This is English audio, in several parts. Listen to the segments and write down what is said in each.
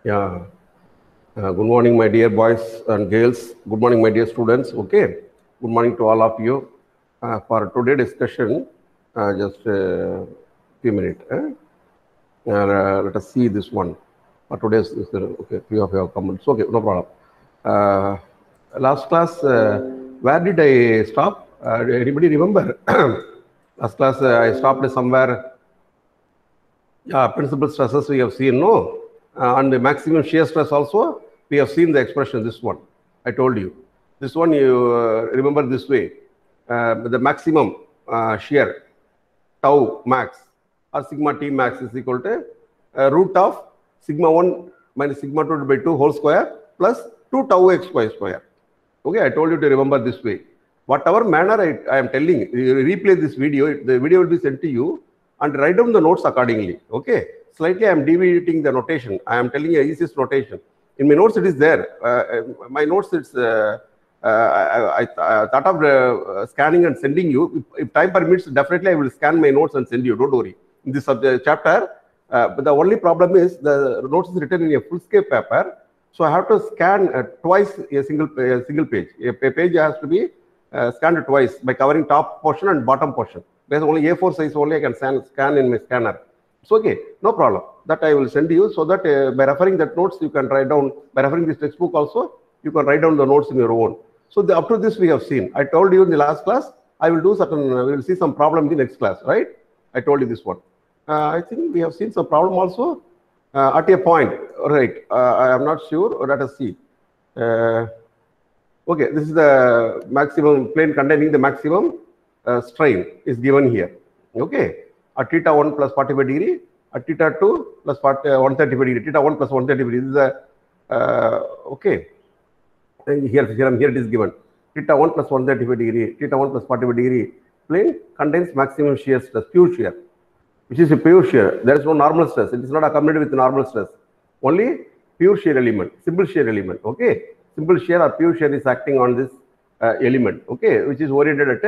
Yeah. Good morning, my dear boys and girls. Good morning, my dear students. Okay. Good morning to all of you. For today's discussion, just a few minutes. Let us see this one. For today's, okay, few of your comments. Okay, no problem. Last class, where did I stop? Anybody remember? Last class, I stopped somewhere. Yeah, principal stresses we have seen, no? And the maximum shear stress also, we have seen the expression, this one. I told you. This one you remember this way. The maximum shear, tau max, or sigma t max is equal to root of sigma 1 minus sigma 2 by 2 whole square plus 2 tau x square. Okay, I told you to remember this way. Whatever manner I am telling, you replay this video, the video will be sent to you and write down the notes accordingly. Okay, slightly I am deviating the notation. I am telling you easiest notation. In my notes it is there. My notes it's I thought of scanning and sending you. If time permits, definitely I will scan my notes and send you. Don't worry. In this chapter, but the only problem is the notes is written in a full scale paper. So I have to scan twice a single page. A page has to be scanned twice by covering top portion and bottom portion. There's only A4 size only I can scan in my scanner. It's okay, no problem. That I will send you so that by referring that notes you can write down. By referring this textbook also, you can write down the notes in your own. So up to this we have seen. I told you in the last class, I will do certain, we will see some problem in the next class, right? I told you this one. I think we have seen some problem also at a point, right? I am not sure. Let us see. Okay, this is the maximum plane containing the maximum strain is given here. Okay, at theta 1 plus 45 degree, at theta 2 plus 135 degree, theta 1 plus 135 degree. This is a okay. Here it is given. Theta 1 plus 135 degree, theta 1 plus 45 degree plane contains maximum shear stress, pure shear, which is a pure shear. There is no normal stress. It is not accompanied with normal stress. Only pure shear element, simple shear element. Okay, simple shear or pure shear is acting on this element. Okay, which is oriented at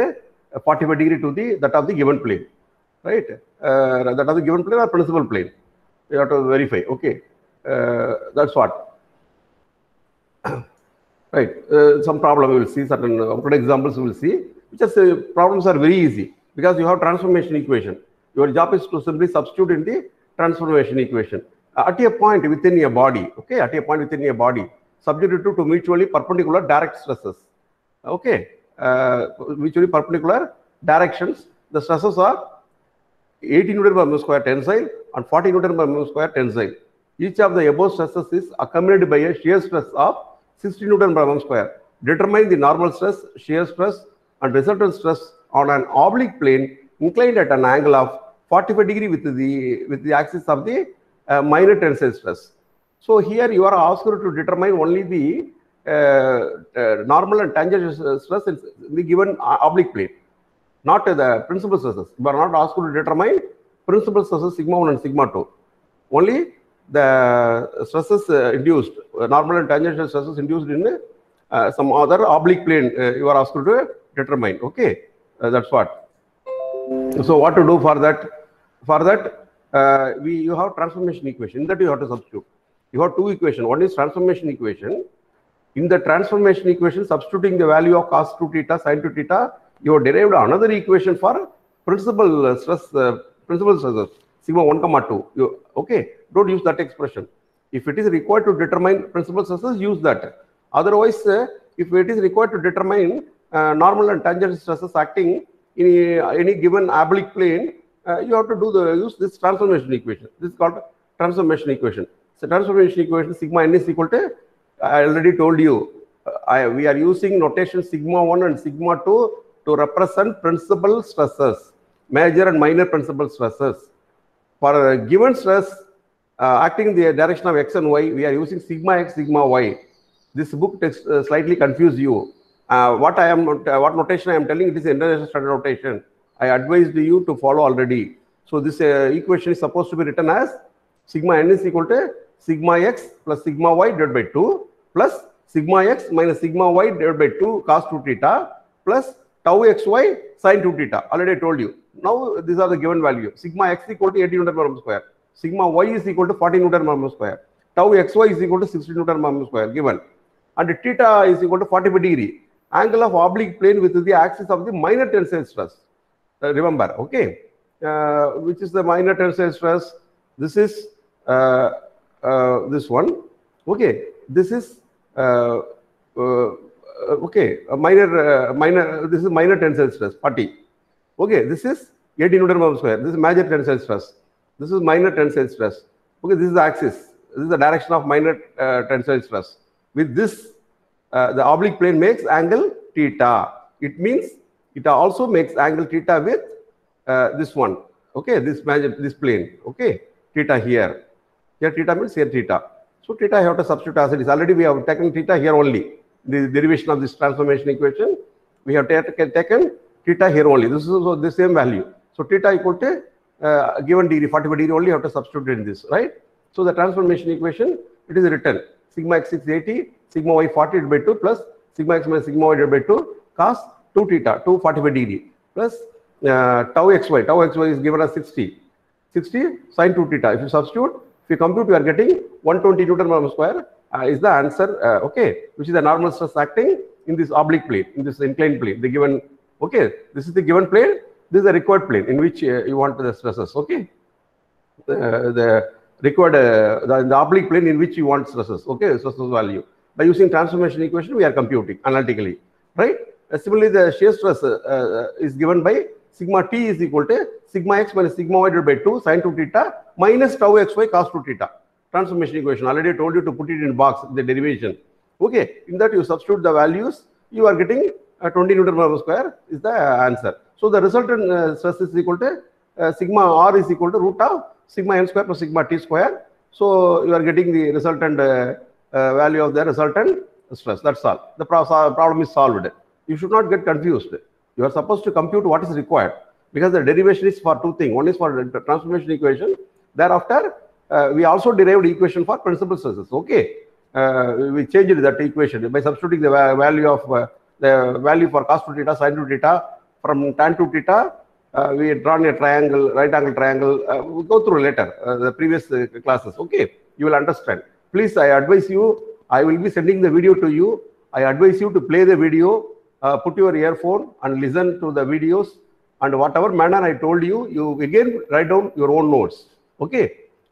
a 45 degree to that of the given plane, right? That of the given plane or principal plane. You have to verify. Okay, that's what. Right, some problem we will see, certain good examples we will see, which is problems are very easy because you have transformation equation. Your job is to simply substitute in the transformation equation at a point within a body. Okay, at a point within a body, subjected to mutually perpendicular direct stresses. Okay, mutually perpendicular directions. The stresses are 80 Newton per meter square tensile and 40 Newton per meter square tensile. Each of the above stresses is accompanied by a shear stress of 60 Newton per meter square. Determine the normal stress, shear stress, and resultant stress on an oblique plane inclined at an angle of 45 degree with the axis of the minor tensile stress. So here you are asked to determine only the normal and tangential stress in the given oblique plane, not the principal stresses. You are not asked to determine principal stresses sigma 1 and sigma 2. Only the stresses induced, normal and tangential stresses induced in some other oblique plane you are asked to determine. Okay, that's what. So what to do for that? For that, you have transformation equation. In that you have to substitute. You have two equations. One is transformation equation. In the transformation equation, substituting the value of cos 2 theta, sin 2 theta, you have derived another equation for principal stress, principal stresses, sigma 1, 2. Okay, don't use that expression. If it is required to determine principal stresses, use that. Otherwise, if it is required to determine normal and tangential stresses acting in any given oblique plane, you have to use this transformation equation. This is called transformation equation. So transformation equation sigma n is equal to, I already told you, we are using notation sigma 1 and sigma 2 to represent principal stresses, major and minor principal stresses. For a given stress acting in the direction of x and y, we are using sigma x, sigma y. This book text slightly confuse you. What notation I am telling, it is international standard notation. I advised you to follow already. So this equation is supposed to be written as sigma n is equal to sigma x plus sigma y divided by 2 plus sigma x minus sigma y divided by 2 cos 2 theta plus tau xy sin 2 theta. Already I told you. Now these are the given value. Sigma x equal to 80 Newton per meter square. Sigma y is equal to 40 Newton per meter square. tau xy is equal to 60 Newton per square given, and theta is equal to 45 degree. Angle of oblique plane with the axis of the minor tensile stress. Remember, okay, which is the minor tensile stress? This is this one. Okay, this is okay, minor. This is minor tensile stress, 40. Okay, this is 80 Newton per square. This is major tensile stress. This is minor tensile stress. Okay, this is the axis. This is the direction of minor tensile stress. With this, the oblique plane makes angle theta. It means it also makes angle theta with this one. Okay, this plane. Okay, theta here. Here theta means here theta. So theta I have to substitute as it is. Already we have taken theta here only. The derivation of this transformation equation, we have taken theta here only. This is also the same value. So theta equal to given degree, 45 degree only, you have to substitute in this, right? So the transformation equation, it is written sigma x is 80, sigma y 40 by 2 plus sigma x minus sigma y divided by 2 cos 2 theta, 2 45 degree plus tau xy is given as 60 sin 2 theta. If you substitute, if you compute, you are getting 120 Newton per square is the answer, okay, which is the normal stress acting in this oblique plane, in this inclined plane. The given, okay, this is the given plane, this is the required plane in which you want the stresses, okay. The required, the oblique plane in which you want stresses, okay, stresses value. By using transformation equation, we are computing analytically, right? Similarly, the shear stress is given by sigma t is equal to sigma x minus sigma y divided by 2 sin 2 theta minus tau xy cos 2 theta. Transformation equation, already told you to put it in box, the derivation. Okay, in that you substitute the values, you are getting 20 Newton per square is the answer. So the resultant stress is equal to sigma r is equal to root of sigma m square plus sigma t square. So you are getting the resultant value of the resultant stress. That's all. The problem is solved. You should not get confused. You are supposed to compute what is required, because the derivation is for two things. One is for the transformation equation. Thereafter, we also derived equation for principal stresses. Okay, we changed that equation by substituting the value of the value for cos 2 theta, sin 2 theta from tan 2 theta. We had drawn a triangle, right angle triangle. We'll go through later the previous classes. Okay, you will understand. Please, I advise you. I will be sending the video to you. I advise you to play the video, put your earphone and listen to the videos, and whatever manner I told you, you again write down your own notes. Okay.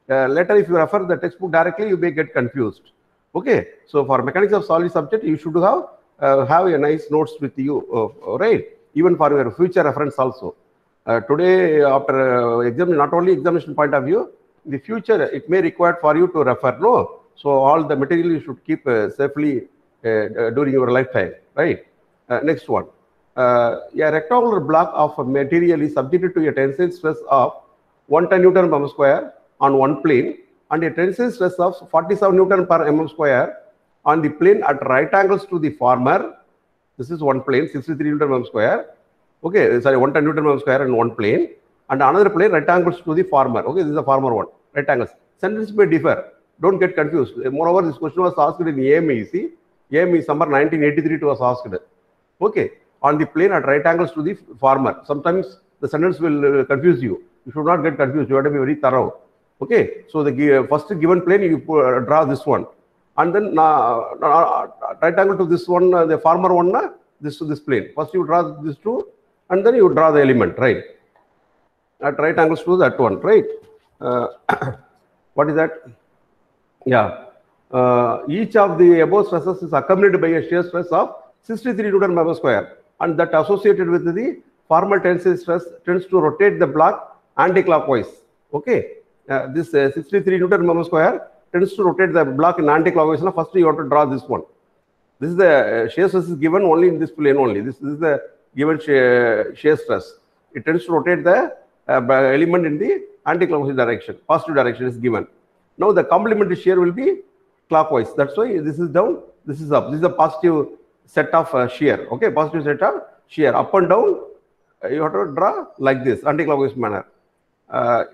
Later, if you refer the textbook directly, you may get confused. Okay. So for mechanics of solid subject, you should have a nice notes with you, right? Even for your future reference also. Today, after exam, not only examination point of view, in the future, it may require for you to refer. No. So all the material you should keep safely during your lifetime, right? Next one. A rectangular block of material is subjected to a tensile stress of 110 Newton per square on one plane and a tensile stress of 47 Newton per mm square on the plane at right angles to the former. This is one plane, 63 Newton per square. Okay, sorry, 110 Newton per square in one plane, and another plane right angles to the former. Okay, this is the former one, right angles. Sentences may differ. Don't get confused. Moreover, this question was asked in AME. AME summer 1983 it was asked. Okay, on the plane at right angles to the former. Sometimes the sentence will confuse you. You should not get confused. You have to be very thorough. Okay, so the first given plane you draw this one, and then right angle to this one, the former one, this to this plane. First you draw this two, and then you draw the element, right? At right angles to that one, right? What is that? Yeah. Each of the above stresses is accompanied by a shear stress of 63 Newton per square, and that associated with the former tensile stress tends to rotate the block anti-clockwise. Okay. This 63 Newton per square tends to rotate the block in anti-clockwise. Now, first you have to draw this one. This is the shear stress is given only in this plane only. This is the given shear stress. It tends to rotate the element in the anti-clockwise direction. Positive direction is given. Now the complementary shear will be clockwise. That's why this is down, this is up. This is a positive set of shear. Okay, positive set of shear. Up and down, you have to draw like this, anti-clockwise manner.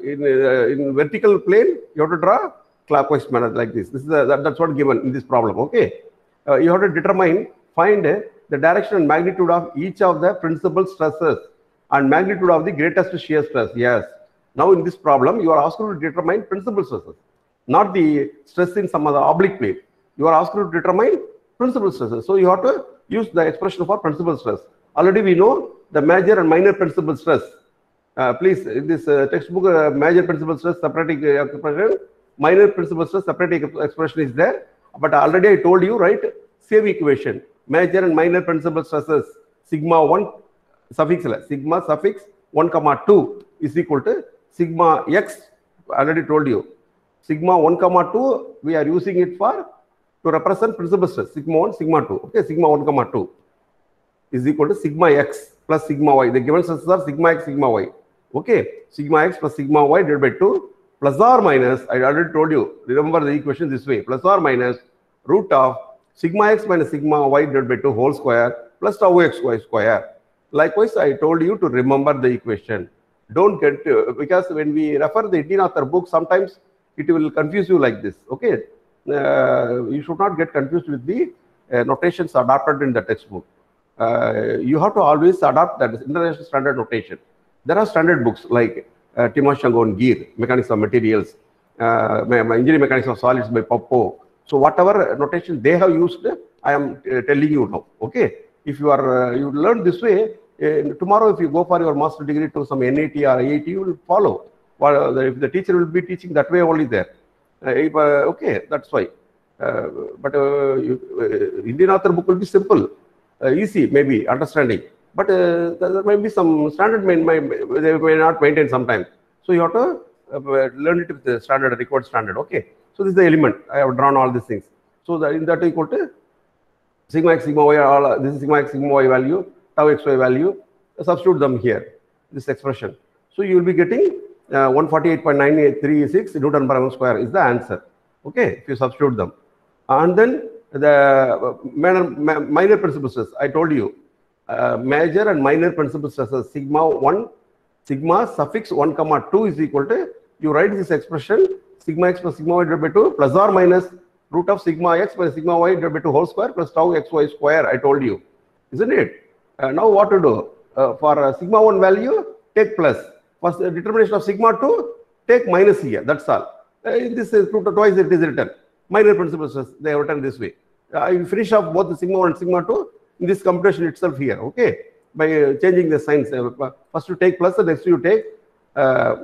In vertical plane, you have to draw clockwise manner like this. This is that's what given in this problem. Okay, you have to find the direction and magnitude of each of the principal stresses and magnitude of the greatest shear stress. Yes. Now in this problem, you are asked to determine principal stresses. not the stress in some other oblique plane. You are asked to determine principal stresses. So you have to use the expression for principal stress. Already we know the major and minor principal stress. Please, in this textbook, major principal stress separating expression, minor principal stress separating expression is there. But already I told you, right? Same equation. Major and minor principal stresses, sigma 1 suffix 1 comma 2 is equal to sigma x. Already told you. Sigma 1 comma 2, we are using it for to represent principal stress. Sigma 1, sigma 2. Okay, sigma 1 comma 2 is equal to sigma x plus sigma y. The given stresses are sigma x, sigma y. Okay, sigma x plus sigma y divided by 2 plus or minus, I already told you, remember the equation this way, plus or minus root of sigma x minus sigma y divided by 2 whole square plus tau x y square. Likewise, I told you to remember the equation. Don't get because when we refer the Indian author book, sometimes it will confuse you like this. Okay, you should not get confused with the notations adopted in the textbook. You have to always adopt that international standard notation. There are standard books like Timoshenko Gear, Mechanics of Materials, Engineering Mechanics of Solids by Poppo. So whatever notation they have used, I am telling you now. Okay, if you are you learn this way, tomorrow if you go for your master degree to some NIT or IIT, you will follow. If the teacher will be teaching that way only there. Okay, that's why. But Indian author book will be simple, easy, maybe understanding. But there may be some standard they may not maintain sometimes. So you have to learn it with the standard, record standard. Okay. So this is the element. I have drawn all these things. So in that equal to sigma x, sigma y, this is sigma x, sigma y value, tau xy value. Substitute them here. This expression. So you will be getting 148.936 Newton per mm square is the answer. Okay, if you substitute them. And then the minor principal stress, I told you, major and minor principal stresses, sigma suffix 1 comma 2 is equal to, you write this expression, sigma x plus sigma y divided by 2 plus or minus root of sigma x plus sigma y divided by 2 whole square plus tau xy square, I told you, isn't it? Now what to do? For sigma 1 value, take plus. For determination of sigma 2, take minus here, that's all. This is twice it is written. Minor principal stress, they have written this way. I will finish off both the sigma 1 and sigma 2 in this computation itself here, okay? By changing the signs. First you take plus, and next you take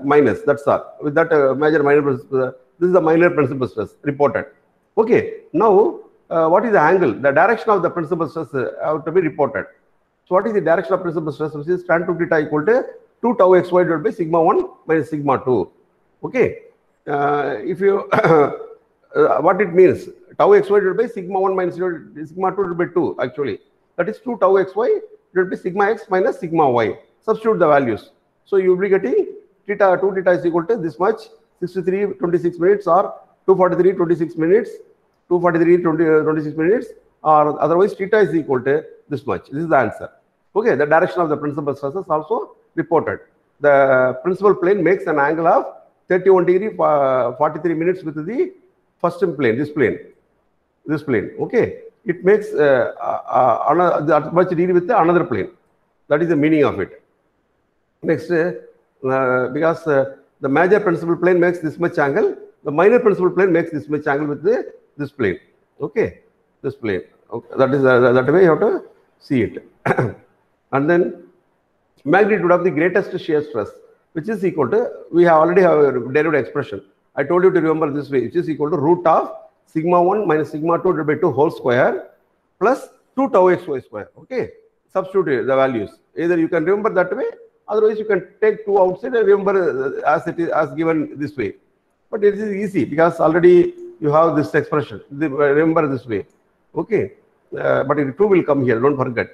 minus, that's all. With that major minor principal, this is the minor principal stress reported. Okay, now what is the angle? The direction of the principal stress have to be reported. So what is the direction of principal stress? Which is tan 2 theta equal to 2 tau xy divided by sigma 1 minus sigma 2. Okay, if you what it means, tau xy divided by sigma 1 minus sigma 2 divided by 2 actually, that is 2 tau xy divided by sigma x minus sigma y. Substitute the values. So you will be getting theta 2 theta is equal to this much, 63:26 minutes or 243:26 minutes, 243:26 minutes, or otherwise theta is equal to this much. This is the answer. Okay, the direction of the principal stresses also reported. The principal plane makes an angle of 31 degree 43 minutes with the first plane, this plane. Okay, it makes that much degree with another plane. That is the meaning of it. Next, because the major principal plane makes this much angle, the minor principal plane makes this much angle with this plane. Okay, this plane. Okay, that is that way you have to see it. And then magnitude of the greatest shear stress, which is equal to, we have already have a derived expression. I told you to remember this way, which is equal to root of sigma 1 minus sigma 2 divided by 2 whole square plus 2 tau xy square. Okay, substitute the values. Either you can remember that way, otherwise you can take 2 outside and remember as it is as given this way. But it is easy because already you have this expression. Remember this way. Okay, but it 2 will come here. Don't forget.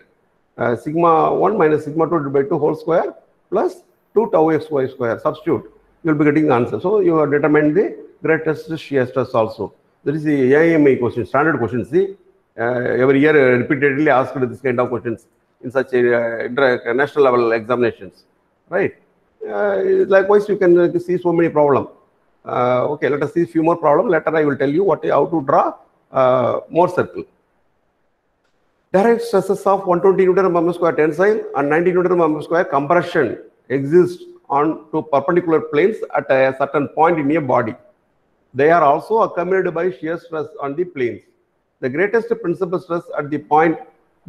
Sigma 1 minus sigma 2 divided by 2 whole square plus 2 tau xy square. Substitute. You will be getting the answer. So you have determined the greatest shear stress also. There is the AIME question, standard question. See, every year repeatedly asked this kind of questions in such national level examinations, right? Likewise, you can see so many problems. Okay, let us see a few more problems. Later, I will tell you how to draw more circle. Direct stresses of 120 Newton per mm square tensile and 90 Newton per mm square compression exist on two perpendicular planes at a certain point in a body. They are also accumulated by shear stress on the planes. The greatest principal stress at the point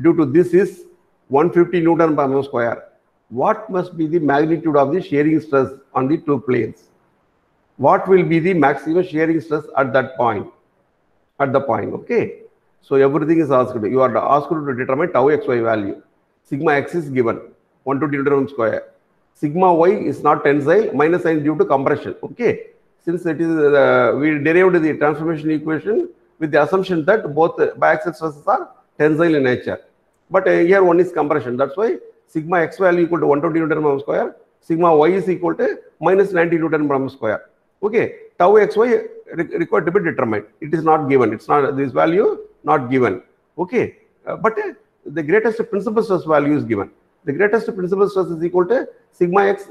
due to this is 150 Newton per mm square. What must be the magnitude of the shearing stress on the two planes? What will be the maximum shearing stress at that point? At the point, okay? So everything is asked. You are asked to determine tau xy value. Sigma x is given, 120 Newton square. Sigma y is not tensile, minus sign due to compression, okay? Since it is, we derived the transformation equation with the assumption that both biaxial stresses are tensile in nature. But here one is compression. That's why sigma x value equal to 120 Newton per square. Sigma y is equal to minus 90 Newton per square. Okay, tau xy required to be determined. It is not given. It's not this value not given. Okay, but the greatest principal stress value is given. The greatest principal stress is equal to sigma x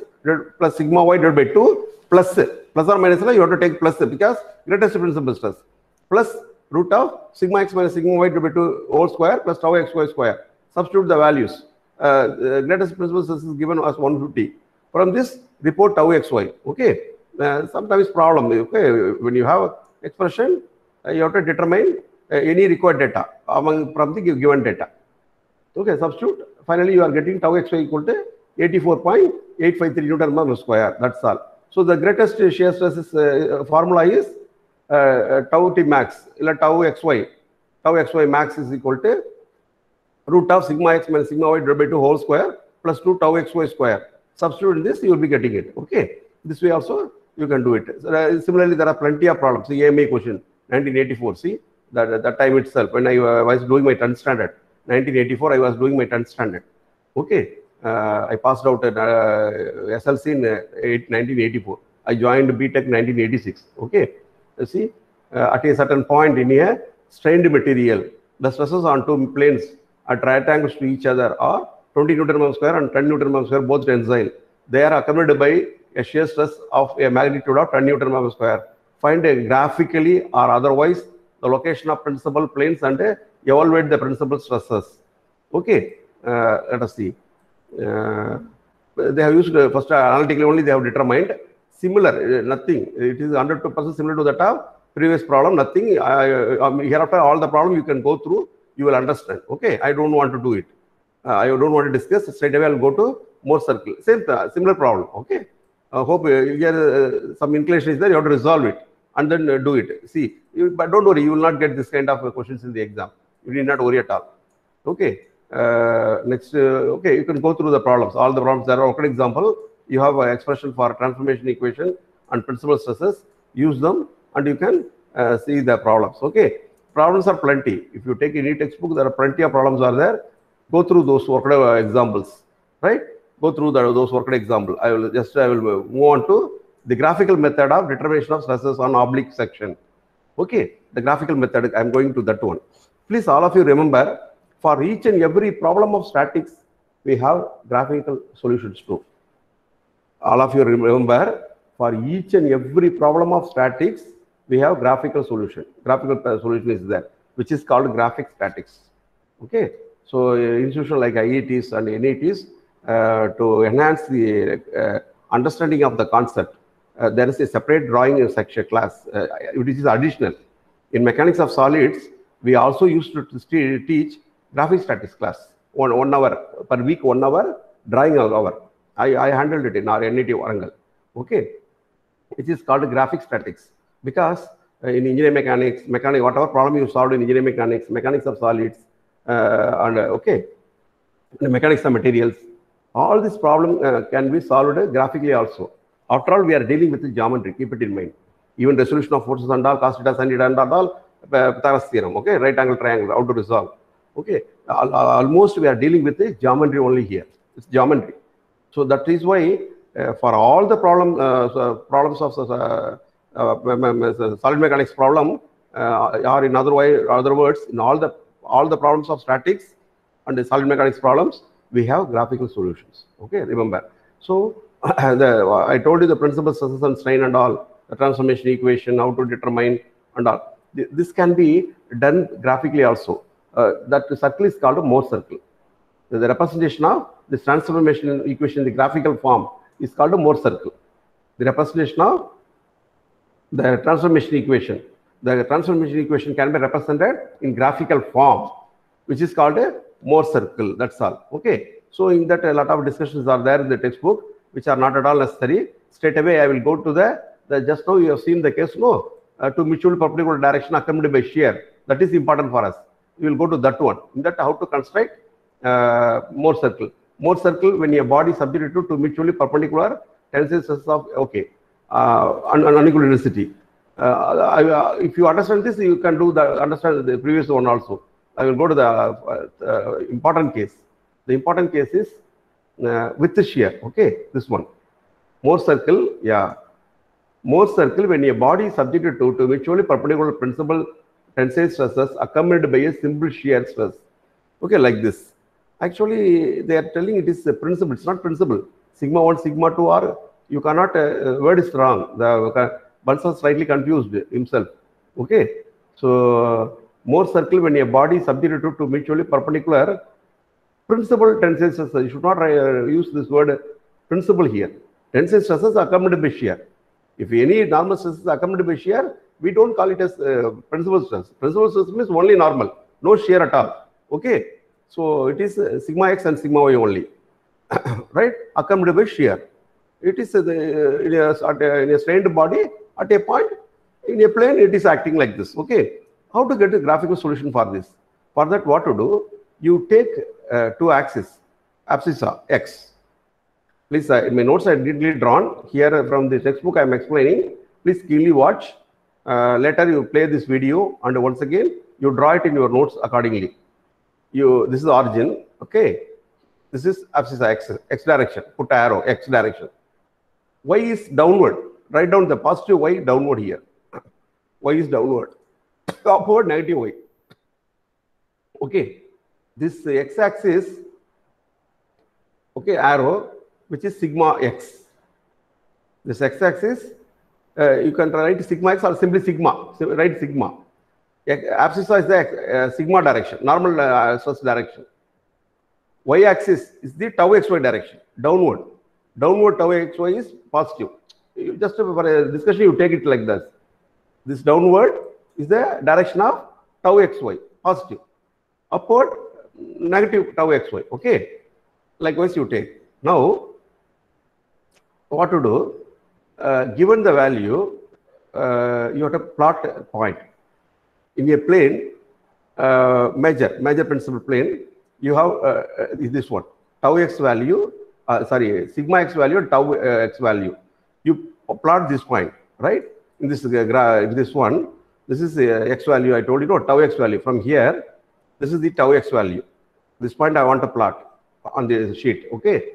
plus sigma y divided by 2 plus or minus. You have to take plus because greatest principal stress plus root of sigma x minus sigma y divided by 2 whole square plus tau xy square. Substitute the values. The greatest principal stress is given as 150. From this, report tau xy. Okay. Sometimes problem. Okay. When you have expression, you have to determine any required data from the given data. Okay. Substitute. Finally, you are getting tau xy equal to 84.853 Newton per square. That's all. So the greatest shear stress is, formula is tau t max. Tau xy max is equal to root of sigma x minus sigma y divided by 2 whole square plus 2 tau xy square. Substitute in this, you will be getting it. Okay. This way also you can do it. So, similarly, there are plenty of problems. The AMA question, 1984. See, that time itself, when I was doing my 10th standard, 1984, I was doing my 10th standard. Okay. I passed out SLC in 1984. I joined B.Tech 1986. Okay. You see, at a certain point in a strained material, the stresses on two planes at right angles to each other are 20 Newton per square and 10 Newton per square, both tensile. They are accumulated by a shear stress of a magnitude of 10 Newton per square. Find a graphically or otherwise the location of principal planes and evaluate the principal stresses. Okay, let us see. They have used first analytically only they have determined similar, nothing. It is 100% similar to that of previous problem, nothing. Hereafter all the problem you can go through, you will understand. Okay, I don't want to do it. I don't want to discuss. Straight away I'll go to more circle. Same similar problem. Okay. Hope some inclination is there. You have to resolve it and then do it. See, but don't worry. You will not get this kind of questions in the exam. You need not worry at all. Okay. Next. Okay. You can go through the problems. All the problems. There are. For example, you have an expression for transformation equation and principal stresses. Use them and you can see the problems. Okay. Problems are plenty. If you take any textbook, there are plenty of problems are there. Go through those worked examples, right? Go through those worked examples. I will move on to the graphical method of determination of stresses on oblique section. Okay, the graphical method, I'm going to that one. Please, all of you remember, for each and every problem of statics, we have graphical solutions too. All of you remember, for each and every problem of statics, we have graphical solution. Graphical solution is there, which is called graphic statics. Okay. So institutions like IITs and NITs, to enhance the understanding of the concept, there is a separate drawing in section class, which is additional. In mechanics of solids, we also used to teach graphic statics class, 1 hour per week, 1 hour drawing hour. I handled it in our NIT Warangal. Okay, it is called graphic statics because in engineering mechanics, whatever problem you solved in engineering mechanics, mechanics of solids, and okay, the mechanics of materials, all this problem can be solved graphically also. After all, we are dealing with the geometry. Keep it in mind. Even resolution of forces and all, cos theta, sin theta, and all, Pythagoras theorem. Okay, right angle triangle, how to resolve. Okay, almost we are dealing with the geometry only here. It's geometry. So that is why for all the problems of solid mechanics problem, or in other words, in all the problems of statics and the solid mechanics problems, we have graphical solutions. Okay, remember. So I told you the principal stresses and strain and all, the transformation equation, how to determine and all. This can be done graphically also. That circle is called a Mohr circle. The representation of this transformation equation in the graphical form is called a Mohr circle. The representation of the transformation equation. The transformation equation can be represented in graphical form, which is called a Mohr circle. That's all. Okay. So in that, a lot of discussions are there in the textbook, which are not at all necessary. Straight away, I will go to the just now you have seen the case, no, to mutually perpendicular direction accompanied by shear. That is important for us. We will go to that one. In that, how to construct Mohr circle. Mohr circle when a body is subjected to mutually perpendicular tensile stresses of unequal density. If you understand this, you can do the understand the previous one also. I will go to the important case. The important case is with the shear. Okay, this one. Mohr circle, yeah. Mohr circle when a body is subjected to mutually perpendicular principal tensile stresses accompanied by a simple shear stress. Okay, like this. Actually, they are telling it is a principle. It's not principle. Sigma 1, sigma 2 are, you cannot, word is wrong. The Bunsen slightly confused himself. Okay. So, Mohr circle when a body is subjected to mutually perpendicular principal tensile stresses. You should not use this word principle here. Tensile stresses accompanied by shear. If any normal stress is accompanied by shear, we don't call it as principal stress. Principal stress means only normal, no shear at all. Okay. So it is sigma x and sigma y only, right? Accompanied by shear. It is in a strained body at a point in a plane. It is acting like this. Okay. How to get a graphical solution for this? For that, what to do? You take two axes, abscissa x. Please, in my notes I did drawn here from the textbook. I am explaining. Please keenly watch. Later you play this video, and once again you draw it in your notes accordingly. This is the origin. Okay, this is abscissa x direction. Put arrow x direction. Y is downward. Write down the positive y downward here. Y is downward. Upward negative y. Okay, this x-axis. Okay, arrow, which is sigma x. This x-axis, you can write sigma x or simply sigma. So write sigma. Abscissa is the sigma direction, normal stress direction. Y-axis is the tau xy direction, downward. Downward tau xy is positive. Just for a discussion, you take it like this. This downward is the direction of tau xy, positive. Upward, negative tau xy. Okay. Likewise, you take. Now, what to do? Given the value, you have to plot a point. In a plane, major principal plane, you have this one, tau x value, sigma x value and tau x value. You plot this point, right? In this one, this is x value, I told you, no, tau x value. From here, this is the tau x value. This point I want to plot on the sheet, okay?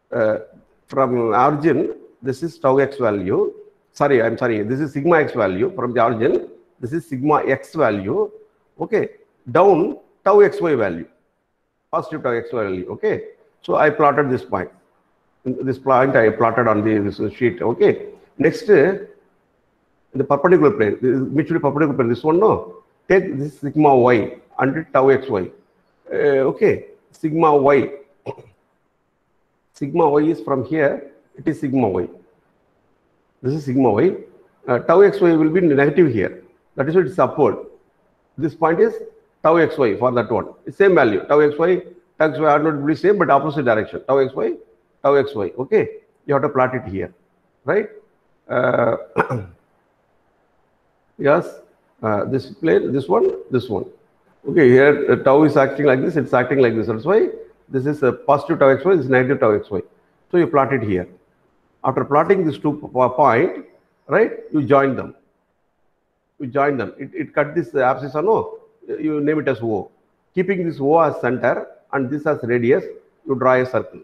From origin, this is tau x value. This is sigma x value from the origin. This is sigma x value, okay? Down tau xy value, positive tau xy value, okay? So I plotted this point. This point I plotted on this sheet, okay? Next, the perpendicular plane, mutually perpendicular plane, this one, no? Take this sigma y and tau xy, okay? Sigma y. Sigma y is from here, it is sigma y. This is sigma y. Tau xy will be negative here. That is why it is upward. This point is tau xy for that one. It's same value. Tau xy are not really same, but opposite direction. Tau xy, okay? You have to plot it here, right? Yes, this plane, this one. Okay, here tau is acting like this, it's acting like this. That's why this is a positive tau xy, this is negative tau xy. So you plot it here. After plotting these 2 points, right, you join them. It cut this abscissa, no? You name it as O. Keeping this O as center and this as radius, you draw a circle.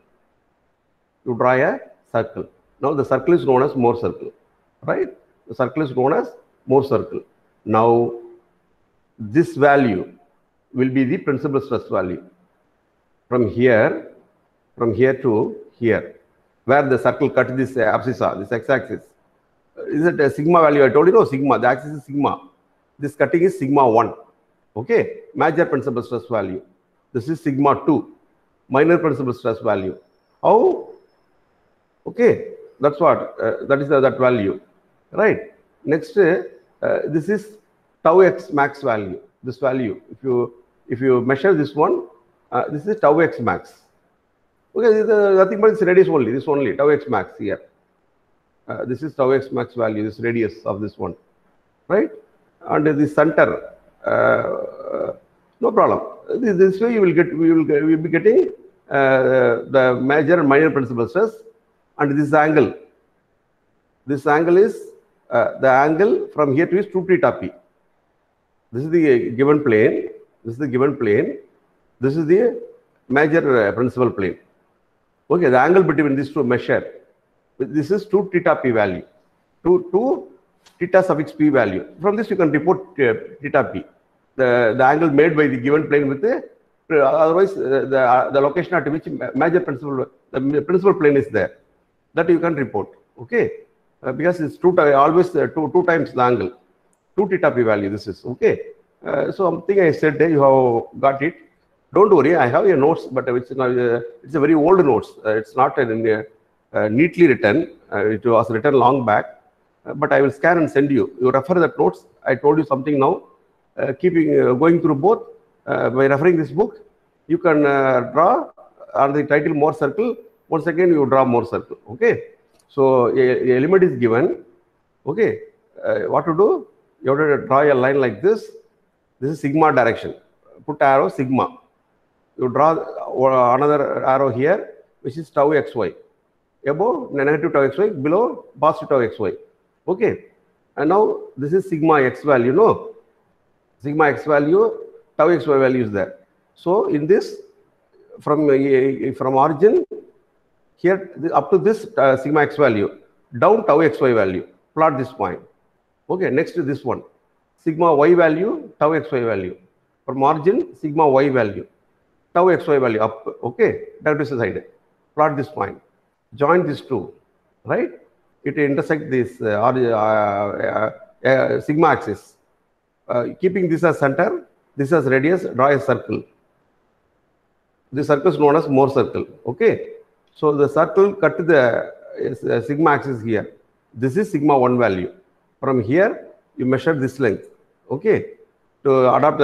Now the circle is known as Mohr circle, right? The circle is known as Mohr circle. Now this value will be the principal stress value from here to here, where the circle cut this abscissa, this x-axis. Is it a sigma value? I told you, no, sigma. The axis is sigma. This cutting is sigma 1. Okay, major principal stress value. This is sigma 2, minor principal stress value. How? Okay, that's what, that is that value, right? Next, this is tau x max value. This value, if you measure this one, this is tau x max. Okay, this is nothing but this radius only. This only tau x max here. This is tau x max value. This radius of this one, right? And the center, no problem. This way you will get, we will be getting the major and minor principal stress, and this angle. This angle is the angle from here to is 2 theta p. This is the given plane. This is the given plane. This is the major principal plane. Okay, the angle between these two measure. This is 2 theta p value. 2 theta suffix p value. From this you can report theta p. The angle made by the given plane with the otherwise the location at which major principal the principal plane is there. That you can report. Okay. Because it's always two times the angle, 2 theta p value. This is okay. So something I said you have got it. Don't worry, I have your notes, but it's a very old notes. It's not neatly written. It was written long back, but I will scan and send you. You refer that notes. I told you something now. Going through both by referring this book, you can draw on the title more circle. Once again, you draw more circle. Okay. So a element is given. Okay, what to do? You have to draw a line like this. This is sigma direction. Put arrow sigma. You draw another arrow here, which is tau xy. Above negative tau xy, below positive tau xy. Okay, and now this is sigma x value. No, sigma x value, tau xy value is there. So in this, from origin here up to this sigma x value, down tau xy value, plot this point. Okay, next to this one, sigma y value, tau xy value. From origin, sigma y value, tau xy value up. Okay, direction side, plot this point. Join these two, right? It intersect this sigma axis. Keeping this as center, this as radius, draw a circle. This circle is known as Mohr circle. Okay. So the circle cut to the sigma axis here. This is sigma 1 value. From here, you measure this length. Okay. To adapt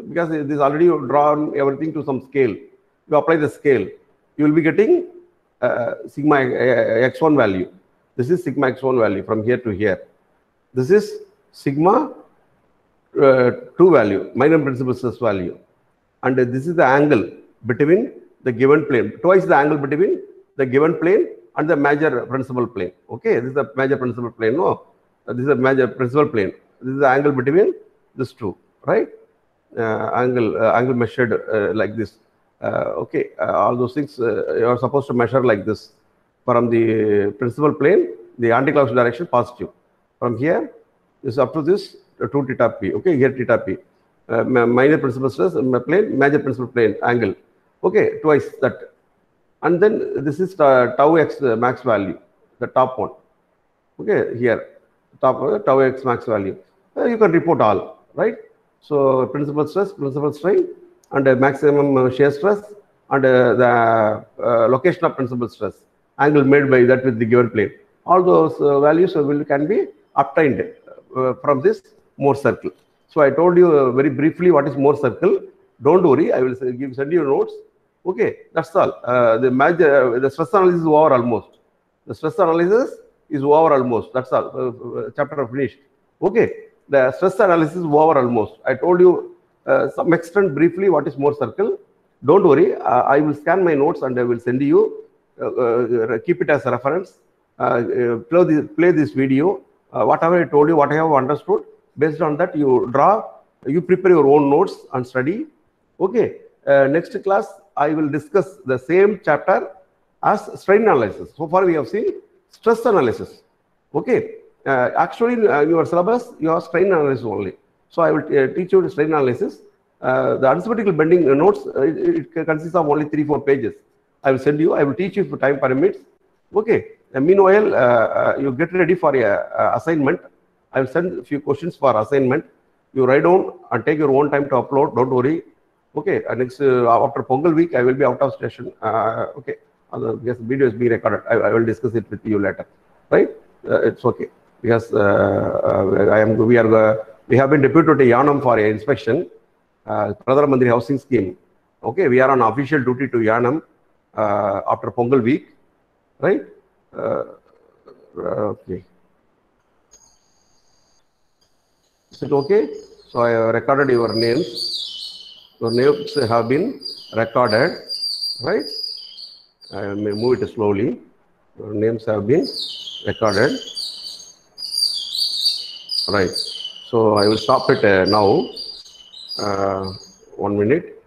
because this already you drawn everything to some scale. You apply the scale. You will be getting sigma x1 value. This is sigma x1 value from here to here. This is sigma 2 value, minor principal stress value. And this is the angle between the given plane, twice the angle between the given plane and the major principal plane. Okay, this is the major principal plane. No, this is a major principal plane. This is the angle between these two, right? Angle measured like this. Okay, all those things you are supposed to measure like this. From the principal plane, the anti-clockwise direction positive. From here, this up to this 2 theta p. Okay, here theta p. Minor principal stress plane, major principal plane angle. Okay, twice that. And then this is tau x max value, the top one. Okay, here, top tau x max value. You can report all, right? So principal stress, principal strain, and maximum shear stress, and the location of principal stress, angle made by that with the given plane. All those values can be obtained from this Mohr circle. So I told you very briefly what is Mohr circle. Don't worry, I will send you notes. Okay, that's all. The stress analysis is over almost. The stress analysis is over almost. That's all. Chapter finished. Okay, the stress analysis is over almost. I told you some extent briefly what is Mohr circle. Don't worry, I will scan my notes and I will send you. Keep it as a reference. Play this video. Whatever I told you, what I have understood. Based on that, you prepare your own notes and study. Okay. Next class, I will discuss the same chapter as strain analysis. So far, we have seen stress analysis. Okay. Actually, in your syllabus, you have strain analysis only. So I will teach you the strain analysis. The unsymmetrical bending notes, it consists of only 3-4 pages. I will send you. I will teach you for time permits. Okay. Meanwhile, you get ready for a assignment. I will send a few questions for assignment. You write down and take your own time to upload. Don't worry. Okay. Next after Pongal week, I will be out of station. Okay. Yes, video is being recorded. I will discuss it with you later. Right? It's okay. because we have been deputed to Yanam for inspection, Pradhan Mantri housing scheme. Okay, we are on official duty to Yanam after Pongal week, right? Okay. Is it okay? So I have recorded your names. Your names have been recorded, right? I may move it slowly. Your names have been recorded. Right. So I will stop it now. 1 minute.